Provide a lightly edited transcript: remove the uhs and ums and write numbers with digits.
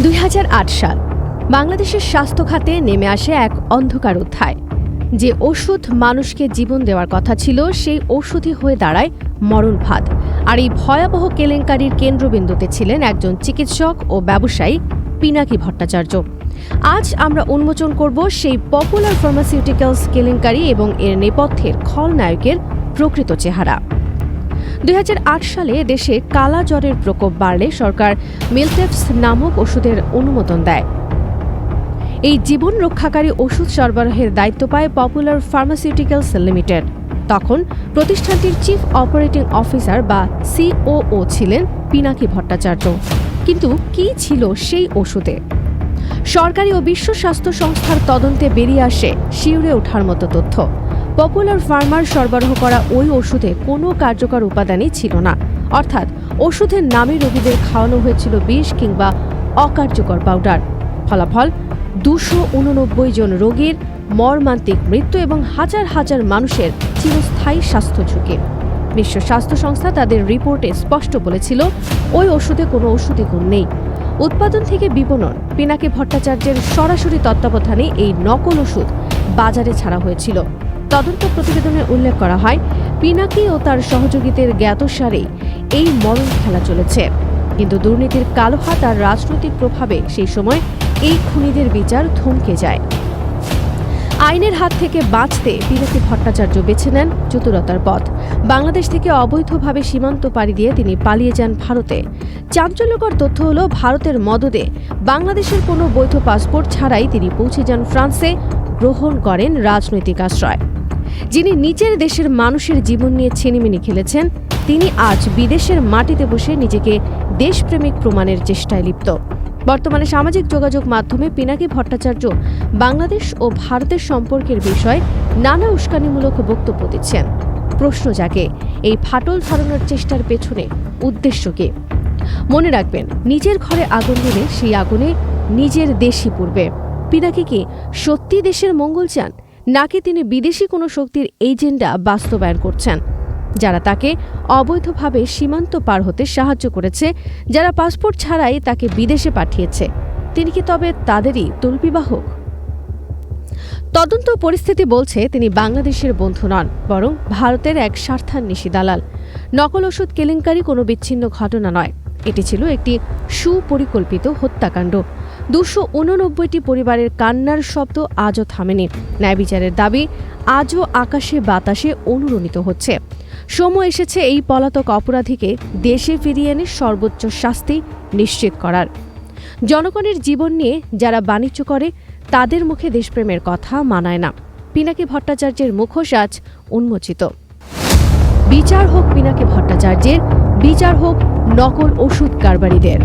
2008 সাল বাংলাদেশের স্বাস্থ্য খাতে নেমে আসে এক অন্ধকার অধ্যায়। যে ওষুধ মানুষকে জীবন দেওয়ার কথা ছিল, সেই ওষুধই হয়ে দাঁড়ায় মরণ ফাঁদ। আর এই ভয়াবহ কেলেঙ্কারির কেন্দ্রবিন্দুতে ছিলেন একজন চিকিৎসক ও ব্যবসায়ী পিনাকি ভট্টাচার্য। আজ আমরা উন্মোচন করব সেই পপুলার ফার্মাসিউটিক্যালস কেলেঙ্কারি এবং এর নেপথ্যের খলনায়কের প্রকৃত চেহারা। 2008 সালে দেশে কালা জ্বরের প্রকোপ বাড়লে সরকার মিলটেপস নামক ওষুধের অনুমোদন দেয়। এই জীবন রক্ষাকারী ওষুধ সরবরাহের দায়িত্ব পায় পপুলার ফার্মাসিউটিক্যালস লিমিটেড। তখন প্রতিষ্ঠানটির চিফ অপারেটিং অফিসার বা সিওও ছিলেন পিনাকি ভট্টাচার্য। কিন্তু কি ছিল সেই ওষুধে? সরকারি ও বিশ্ব স্বাস্থ্য সংস্থার তদন্তে বেরিয়ে আসে শিউরে ওঠার মতো তথ্য। পপুলার ফার্মার সরবরাহ করা ওই ওষুধে কোনো কার্যকর উপাদানই ছিল না, অর্থাৎ ওষুধের নামে রোগীদের খাওয়ানো হয়েছিল বিষ কিংবা অকার্যকর পাউডার। ফলাফল 289 জন রোগীর মর্মান্তিক মৃত্যু এবং হাজার হাজার মানুষের চিরস্থায়ী স্বাস্থ্য ঝুঁকি। বিশ্ব স্বাস্থ্য সংস্থা তাদের রিপোর্টে স্পষ্ট বলেছিল, ওই ওষুধে কোনো ঔষধি গুণ নেই। উৎপাদন থেকে বিপণন পিনাকি ভট্টাচার্যের সরাসরি তত্ত্বাবধানে এই নকল ওষুধ বাজারে ছাড়া হয়েছিল। তদন্ত প্রতিবেদনে উল্লেখ করা হয়, পিনাকি ও তার সহযোগীদের জ্ঞাতসারেই এই মরণ খেলা চলেছে। কিন্তু দুর্নীতির কালো হাত আর রাজনৈতিক প্রভাবে সেই সময় এই খুনিদের বিচার থমকে যায়। আইনের হাত থেকে বাঁচতে পিনাকি ভট্টাচার্য বেছে নেন চতুরতার পথ। বাংলাদেশ থেকে অবৈধভাবে সীমান্ত পাড়ি দিয়ে তিনি পালিয়ে যান ভারতে। চাঞ্চল্যকর তথ্য হলো, ভারতের মদদে বাংলাদেশের কোনো বৈধ পাসপোর্ট ছাড়াই তিনি পৌঁছে যান ফ্রান্সে, গ্রহণ করেন রাজনৈতিক আশ্রয়। যিনি নিজের দেশের মানুষের জীবন নিয়ে ছিনিমিনি খেলেছেন, তিনি আজ বিদেশের মাটিতে বসে নিজেকে দেশপ্রেমিক প্রমাণের চেষ্টায় লিপ্ত। বর্তমানে সামাজিক যোগাযোগ মাধ্যমে পিনাকি ভট্টাচার্য বাংলাদেশ ও ভারতের সম্পর্কের বিষয়ে নানা উস্কানিমূলক বক্তব্য দিচ্ছেন। প্রশ্ন জাগে, এই ফাটল ধরানোর চেষ্টার পেছনে উদ্দেশ্য কি? মনে রাখবেন, নিজের ঘরে আগুন দিলে সেই আগুনে নিজের দেশই পুড়বে। পিনাকি কি সত্যি দেশের মঙ্গল চান, নাকি তিনি বিদেশি কোনো শক্তির এজেন্ডা বাস্তবায়ন করছেন? যারা তাকে অবৈধভাবে সীমান্ত পার হতে সাহায্য করেছে, যারা পাসপোর্ট ছাড়াই তাকে বিদেশে পাঠিয়েছে, তিনি কি তবে তাদেরই তল্পিবাহক? তদন্ত পরিস্থিতি বলছে, তিনি বাংলাদেশের বন্ধু নন, বরং ভারতের এক স্বার্থান্বেষী দালাল। নকল ওষুধ কেলেঙ্কারি কোনো বিচ্ছিন্ন ঘটনা নয়, এটি ছিল একটি সুপরিকল্পিত হত্যাকাণ্ড। 289টি পরিবারের কান্নার শব্দ আজও থামেনি। ন্যায় বিচারের দাবি আজও আকাশে বাতাসে অনুরণিত হচ্ছে। সময় এসেছে এই পলাতক অপরাধীকে দেশে ফিরিয়ে এনে সর্বোচ্চ শাস্তি নিশ্চিত করার। জনগণের জীবন নিয়ে যারা বাণিজ্য করে, তাদের মুখে দেশপ্রেমের কথা মানায় না। পিনাকি ভট্টাচার্যের মুখোশ আজ উন্মোচিত। বিচার হোক পিনাকি ভট্টাচার্যের, বিচার হোক নকল ওষুধ কারবারিদের।